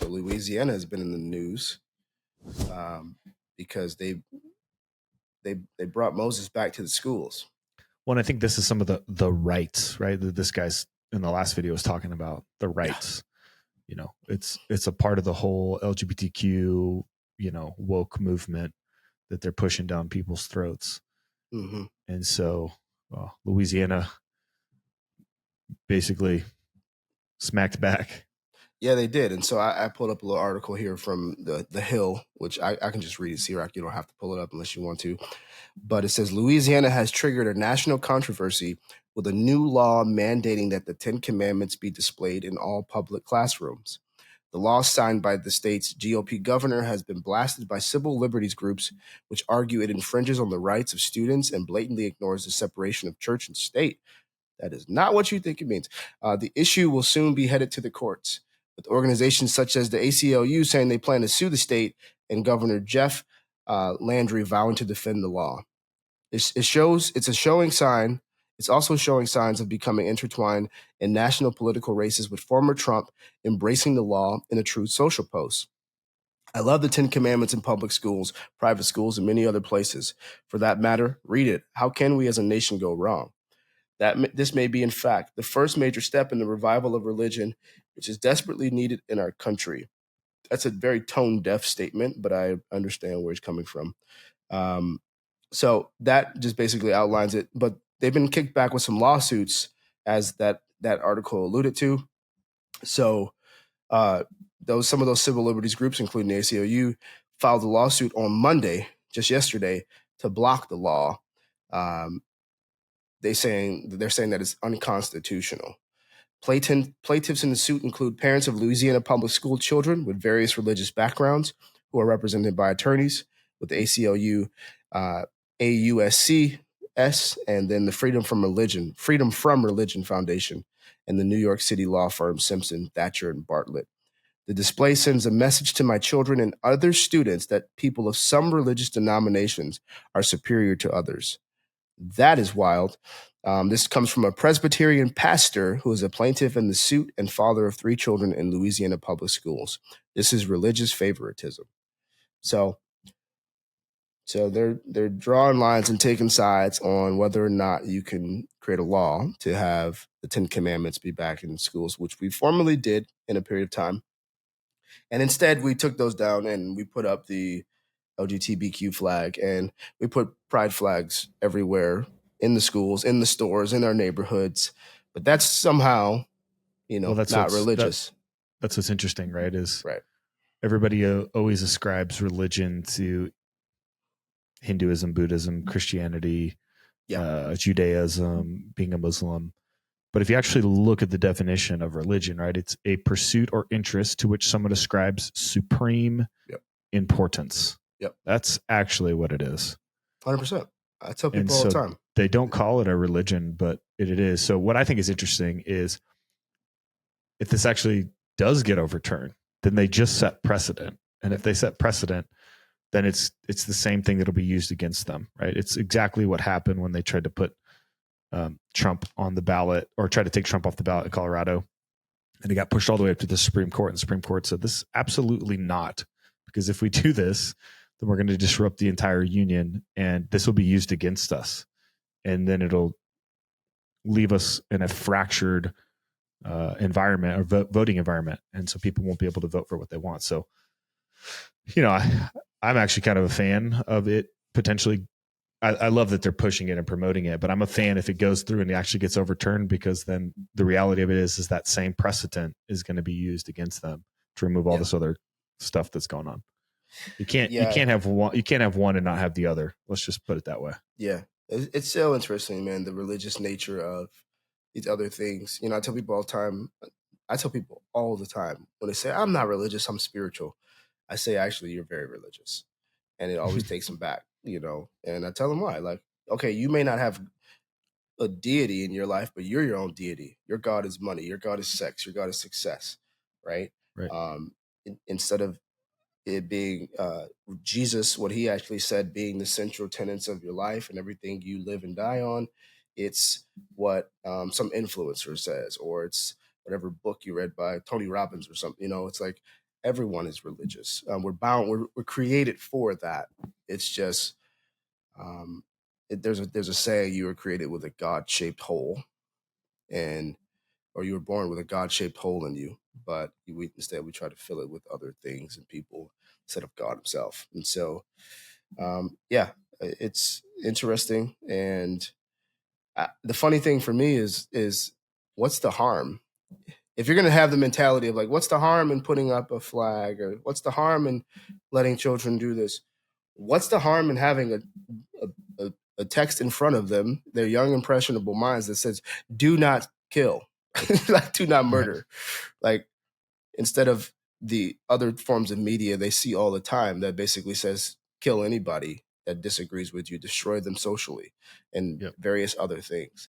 Louisiana has been in the news because they brought Moses back to the schools. Well, I think this is some of the rights, right? That this guy's in the last video was talking about the rights. Yeah. It's a part of the whole LGBTQ, woke movement that they're pushing down people's throats. Mm-hmm. And so Louisiana basically smacked back. Yeah, they did. And so I pulled up a little article here from the Hill, which I can just read it, C-Rock. You don't have to pull it up unless you want to. But it says Louisiana has triggered a national controversy with a new law mandating that the 10 Commandments be displayed in all public classrooms. The law signed by the state's GOP governor has been blasted by civil liberties groups, which argue it infringes on the rights of students and blatantly ignores the separation of church and state. That is not what you think it means. The issue will soon be headed to the courts, with organizations such as the ACLU saying they plan to sue the state and Governor Jeff Landry vowing to defend the law. It's a showing sign. It's also showing signs of becoming intertwined in national political races, with former Trump embracing the law in a Truth Social post. I love the 10 Commandments in public schools, private schools, and many other places. For that matter, read it. How can we as a nation go wrong? This may be, in fact, the first major step in the revival of religion, which is desperately needed in our country. That's a very tone-deaf statement, but I understand where he's coming from. So that just basically outlines it. But they've been kicked back with some lawsuits, as that article alluded to. So some of those civil liberties groups, including the ACLU, filed a lawsuit on Monday, just yesterday, to block the law. They're saying that it's unconstitutional. Plaintiffs in the suit include parents of Louisiana public school children with various religious backgrounds who are represented by attorneys with the ACLU, AUSCS, and then the Freedom from Religion Foundation, and the New York City law firm Simpson, Thatcher, and Bartlett. The display sends a message to my children and other students that people of some religious denominations are superior to others. That is wild. This comes from a Presbyterian pastor who is a plaintiff in the suit and father of 3 children in Louisiana public schools. This is religious favoritism. So they're drawing lines and taking sides on whether or not you can create a law to have the 10 Commandments be back in schools, which we formerly did in a period of time. And instead, we took those down and we put up the LGBTQ flag, and we put pride flags everywhere in the schools, in the stores, in our neighborhoods. But that's somehow, not religious. That's what's interesting, right? Right. Everybody always ascribes religion to Hinduism, Buddhism, Christianity, Judaism, being a Muslim. But if you actually look at the definition of religion, right, it's a pursuit or interest to which someone ascribes supreme importance. Yep. That's actually what it is. 100%. I tell people all the time. They don't call it a religion, but it is. So what I think is interesting is if this actually does get overturned, then they just set precedent. And if they set precedent, then it's the same thing that'll be used against them, right? It's exactly what happened when they tried to put Trump on the ballot, or tried to take Trump off the ballot in Colorado. And it got pushed all the way up to the Supreme Court. And the Supreme Court said, this absolutely not. Because if we do this, then we're going to disrupt the entire union, and this will be used against us. And then it'll leave us in a fractured environment, or voting environment. And so people won't be able to vote for what they want. So, I'm actually kind of a fan of it potentially. I love that they're pushing it and promoting it, but I'm a fan if it goes through and it actually gets overturned, because then the reality of it is that same precedent is going to be used against them to remove all this other stuff that's going on. You can't have one and not have the other. Let's just put it that way. Yeah. It's so interesting, man, the religious nature of these other things. I tell people all the time when they say, I'm not religious, I'm spiritual. I say, actually, you're very religious. And it always takes them back, and I tell them why. Like, okay, you may not have a deity in your life, but you're your own deity. Your God is money. Your God is sex. Your God is success, right? Right. Instead of it being Jesus, what he actually said being the central tenets of your life and everything you live and die on, it's what some influencer says, or it's whatever book you read by Tony Robbins or something. It's like, everyone is religious. We're bound. We're created for that. It's just there's a saying: you were created with a God-shaped hole, or you were born with a God-shaped hole in you. But instead we try to fill it with other things and people instead of God Himself. And so, yeah, it's interesting. And the funny thing for me is what's the harm? If you're going to have the mentality of like, what's the harm in putting up a flag, or what's the harm in letting children do this? What's the harm in having a text in front of them, their young impressionable minds, that says, "Do not kill," like, "Do not murder," like, instead of the other forms of media they see all the time that basically says, "Kill anybody that disagrees with you, destroy them socially," and Yep. various other things.